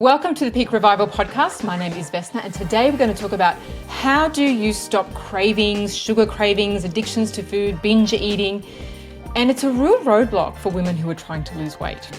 Welcome to the Peak Revival podcast. My name is Vesna, and today we're going to talk about how do you stop cravings, sugar cravings, addictions to food, binge eating, and it's a real roadblock for women who are trying to lose weight.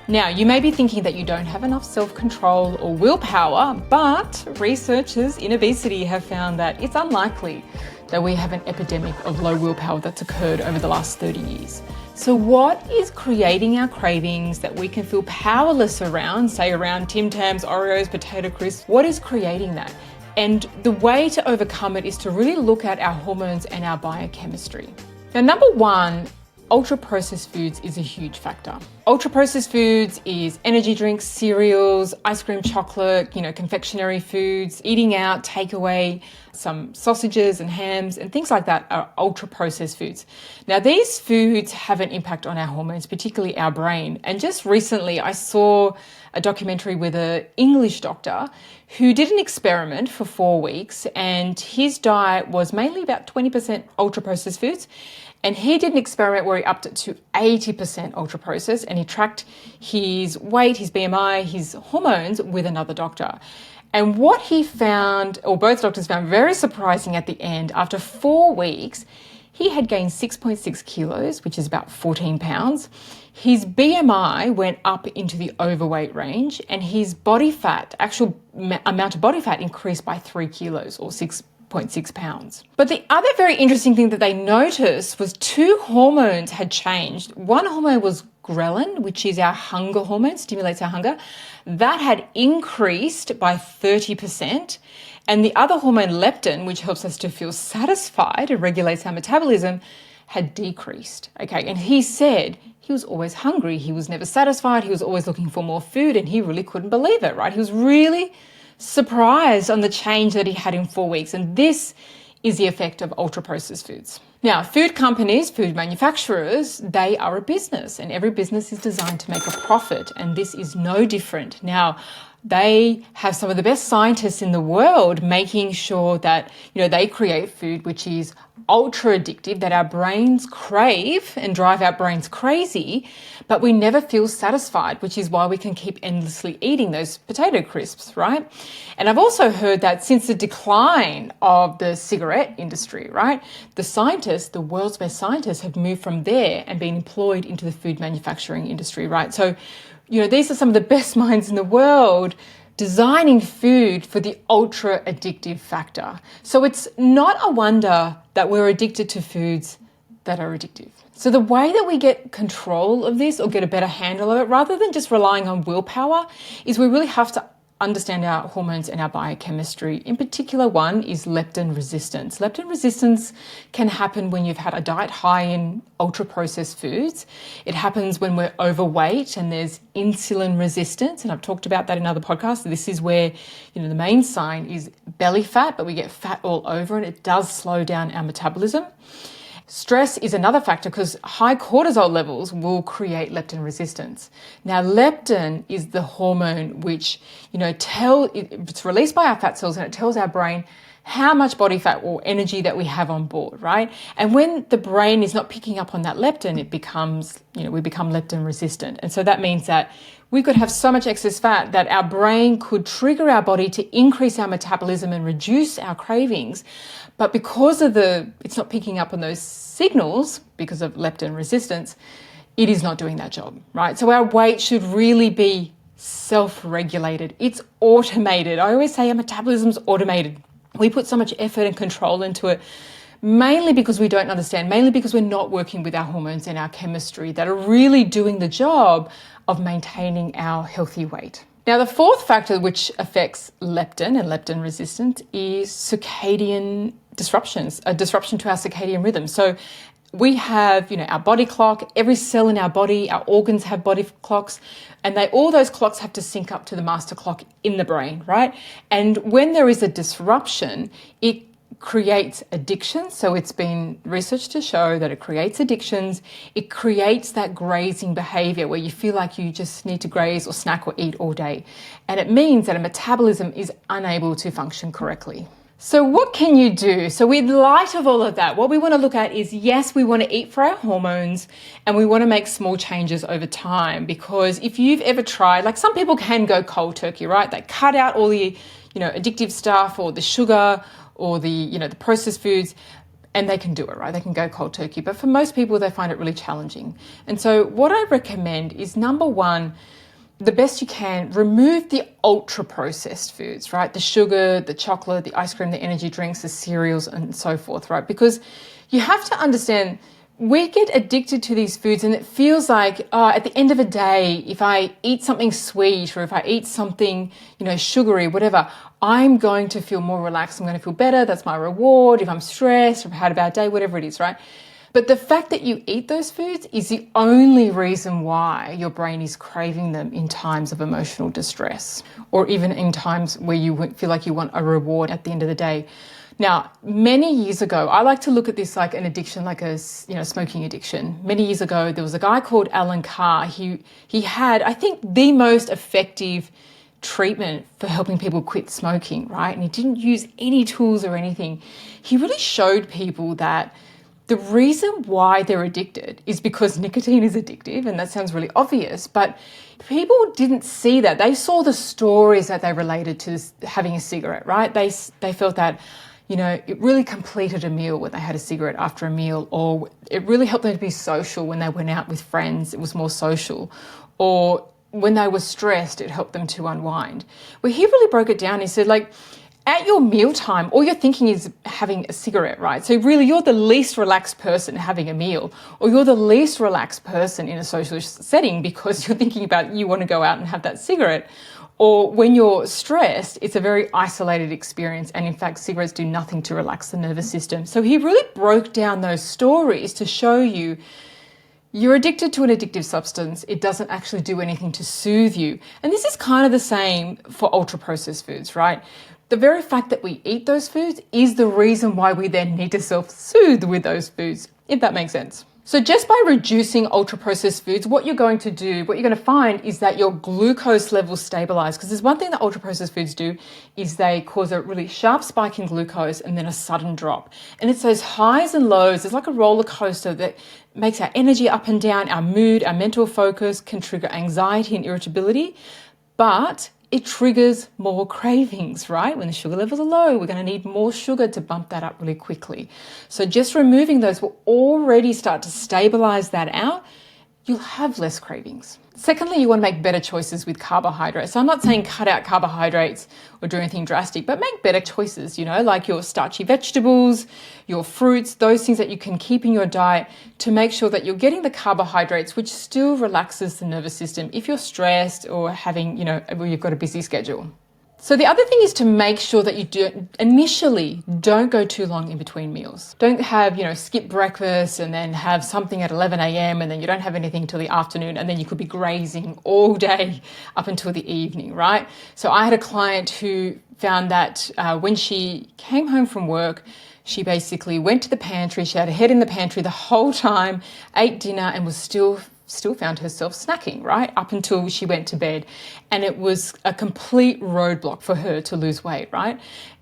Now, you may be thinking that you don't have enough self-control or willpower, but researchers in obesity have found that it's unlikely that we have an epidemic of low willpower that's occurred over the last 30 years. So what is creating our cravings that we can feel powerless around, say around Tim Tams, Oreos, potato crisps? What is creating that? And the way to overcome it is to really look at our hormones and our biochemistry. Now, number one, ultra-processed foods is a huge factor. Ultra-processed foods is energy drinks, cereals, ice cream, chocolate, confectionery foods, eating out, takeaway, some sausages and hams and things like that are ultra-processed foods. Now, these foods have an impact on our hormones, particularly our brain. And just recently, I saw a documentary with an English doctor who did an experiment for 4 weeks, and his diet was mainly about 20% ultra-processed foods. And he did an experiment where he upped it to 80% ultra-processed, and he tracked his weight, his BMI, his hormones with another doctor. And what he found, or both doctors found very surprising at the end, after 4 weeks, he had gained 6.6 kilos, which is about 14 pounds. His BMI went up into the overweight range, and his body fat, actual amount of body fat, increased by 3 kilos or 6.6 pounds. But the other very interesting thing that they noticed was two hormones had changed. One hormone was ghrelin, which is our hunger hormone, stimulates our hunger. That had increased by 30%. And the other hormone, leptin, which helps us to feel satisfied and regulates our metabolism, had decreased. Okay, and he said he was always hungry. He was never satisfied. He was always looking for more food, and he really couldn't believe it, right? He was really surprised on the change that he had in 4 weeks. And this is the effect of ultra-processed foods. Now, food companies, food manufacturers, they are a business, and every business is designed to make a profit, and this is no different. Now, they have some of the best scientists in the world making sure that, they create food which is ultra addictive, that our brains crave and drive our brains crazy, but we never feel satisfied, which is why we can keep endlessly eating those potato crisps, right? And I've also heard that since the decline of the cigarette industry, right, the world's best scientists have moved from there and been employed into the food manufacturing industry, right? So, these are some of the best minds in the world designing food for the ultra addictive factor. So it's not a wonder that we're addicted to foods that are addictive. So the way that we get control of this or get a better handle of it, rather than just relying on willpower, is we really have to understand our hormones and our biochemistry. In particular, one is leptin resistance. Leptin resistance can happen when you've had a diet high in ultra-processed foods. It happens when we're overweight and there's insulin resistance, and I've talked about that in other podcasts. This is where, the main sign is belly fat, but we get fat all over, and it does slow down our metabolism. Stress is another factor because high cortisol levels will create leptin resistance. Now, leptin is the hormone which, it's released by our fat cells, and it tells our brain how much body fat or energy that we have on board, right? And when the brain is not picking up on that leptin, it becomes, we become leptin resistant. And so that means that we could have so much excess fat that our brain could trigger our body to increase our metabolism and reduce our cravings. But because of it's not picking up on those signals because of leptin resistance, it is not doing that job, right? So our weight should really be self-regulated. It's automated. I always say our metabolism's automated. We put so much effort and control into it, mainly because we don't understand, mainly because we're not working with our hormones and our chemistry that are really doing the job of maintaining our healthy weight. Now, the fourth factor which affects leptin and leptin resistance is circadian disruptions, a disruption to our circadian rhythm. So we have, our body clock, every cell in our body, our organs have body clocks, and all those clocks have to sync up to the master clock in the brain, right? And when there is a disruption, it creates addiction. So it's been researched to show that it creates addictions. It creates that grazing behavior where you feel like you just need to graze or snack or eat all day. And it means that a metabolism is unable to function correctly. So what can you do? So in light of all of that, what we want to look at is, yes, we want to eat for our hormones and we want to make small changes over time, because if you've ever tried, like some people can go cold turkey, right? They cut out all the, addictive stuff or the sugar or the, the processed foods, and they can do it, right? They can go cold turkey. But for most people, they find it really challenging. And so what I recommend is, number one, the best you can, remove the ultra processed foods, right? The sugar, the chocolate, the ice cream, the energy drinks, the cereals, and so forth, right? Because you have to understand, we get addicted to these foods and it feels like, at the end of a day, if I eat something sweet or if I eat something, sugary, whatever, I'm going to feel more relaxed. I'm going to feel better. That's my reward. If I'm stressed or I've had a bad day, whatever it is, right? But the fact that you eat those foods is the only reason why your brain is craving them in times of emotional distress, or even in times where you feel like you want a reward at the end of the day. Now, many years ago, I like to look at this like an addiction, like a smoking addiction. Many years ago, there was a guy called Alan Carr. He had, I think, the most effective treatment for helping people quit smoking, right? And he didn't use any tools or anything. He really showed people that the reason why they're addicted is because nicotine is addictive, and that sounds really obvious, but people didn't see that. They saw the stories that they related to having a cigarette, right? They felt that, it really completed a meal when they had a cigarette after a meal, or it really helped them to be social when they went out with friends. It was more social. Or when they were stressed, it helped them to unwind. Well, he really broke it down. He said, at your mealtime, all you're thinking is having a cigarette, right? So really, you're the least relaxed person having a meal, or you're the least relaxed person in a social setting because you're thinking about you want to go out and have that cigarette. Or when you're stressed, it's a very isolated experience. And in fact, cigarettes do nothing to relax the nervous system. So he really broke down those stories to show you, you're addicted to an addictive substance. It doesn't actually do anything to soothe you. And this is kind of the same for ultra-processed foods, right? The very fact that we eat those foods is the reason why we then need to self-soothe with those foods, if that makes sense. So just by reducing ultra-processed foods, what you're going to find is that your glucose levels stabilize. Because there's one thing that ultra-processed foods do is they cause a really sharp spike in glucose and then a sudden drop. And it's those highs and lows. It's like a roller coaster that makes our energy up and down, our mood, our mental focus, can trigger anxiety and irritability. But it triggers more cravings, right? When the sugar levels are low, we're going to need more sugar to bump that up really quickly. So just removing those will already start to stabilize that out. You'll have less cravings. Secondly, you want to make better choices with carbohydrates. So I'm not saying cut out carbohydrates or do anything drastic, but make better choices, like your starchy vegetables, your fruits, those things that you can keep in your diet to make sure that you're getting the carbohydrates, which still relaxes the nervous system if you're stressed or having, you've got a busy schedule. So the other thing is to make sure that you initially don't go too long in between meals. Don't have, skip breakfast and then have something at 11 a.m. and then you don't have anything till the afternoon, and then you could be grazing all day up until the evening, right? So I had a client who found that when she came home from work, she basically went to the pantry, she had her head in the pantry the whole time, ate dinner, and was still found herself snacking, right, up until she went to bed. And it was a complete roadblock for her to lose weight, right?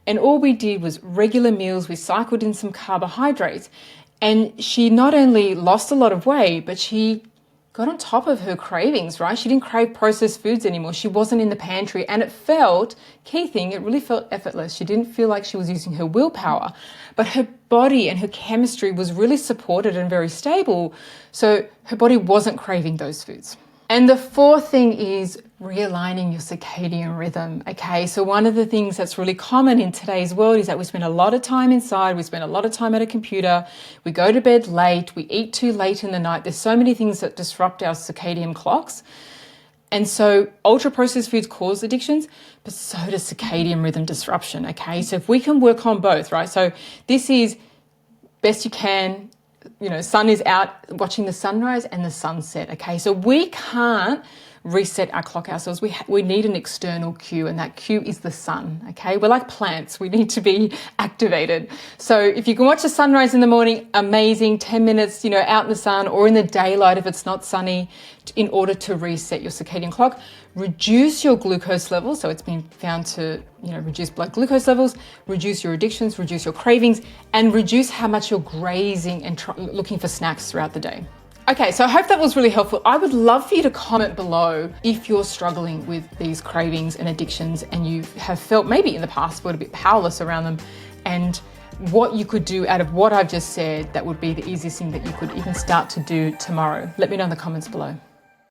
And all we did was regular meals. We cycled in some carbohydrates. And she not only lost a lot of weight, but she got on top of her cravings, right? She didn't crave processed foods anymore. She wasn't in the pantry. And it felt, key thing, it really felt effortless. She didn't feel like she was using her willpower, but her body and her chemistry was really supported and very stable. So her body wasn't craving those foods. And the fourth thing is realigning your circadian rhythm. Okay, so one of the things that's really common in today's world is that we spend a lot of time inside, we spend a lot of time at a computer, we go to bed late, we eat too late in the night. There's so many things that disrupt our circadian clocks. And so ultra-processed foods cause addictions, but so does circadian rhythm disruption, okay? So if we can work on both, right? So this is best you can, sun is out, watching the sunrise and the sunset, okay? So we can't reset our clock ourselves, we need an external cue, and that cue is the sun, okay? We're like plants. We need to be activated. So if you can watch the sunrise in the morning, amazing, 10 minutes, out in the sun or in the daylight if it's not sunny, in order to reset your circadian clock. Reduce your glucose levels. So it's been found to, reduce blood glucose levels, reduce your addictions, reduce your cravings, and reduce how much you're grazing and looking for snacks throughout the day. Okay, so I hope that was really helpful. I would love for you to comment below if you're struggling with these cravings and addictions and you have felt maybe in the past felt a bit powerless around them, and what you could do out of what I've just said that would be the easiest thing that you could even start to do tomorrow. Let me know in the comments below.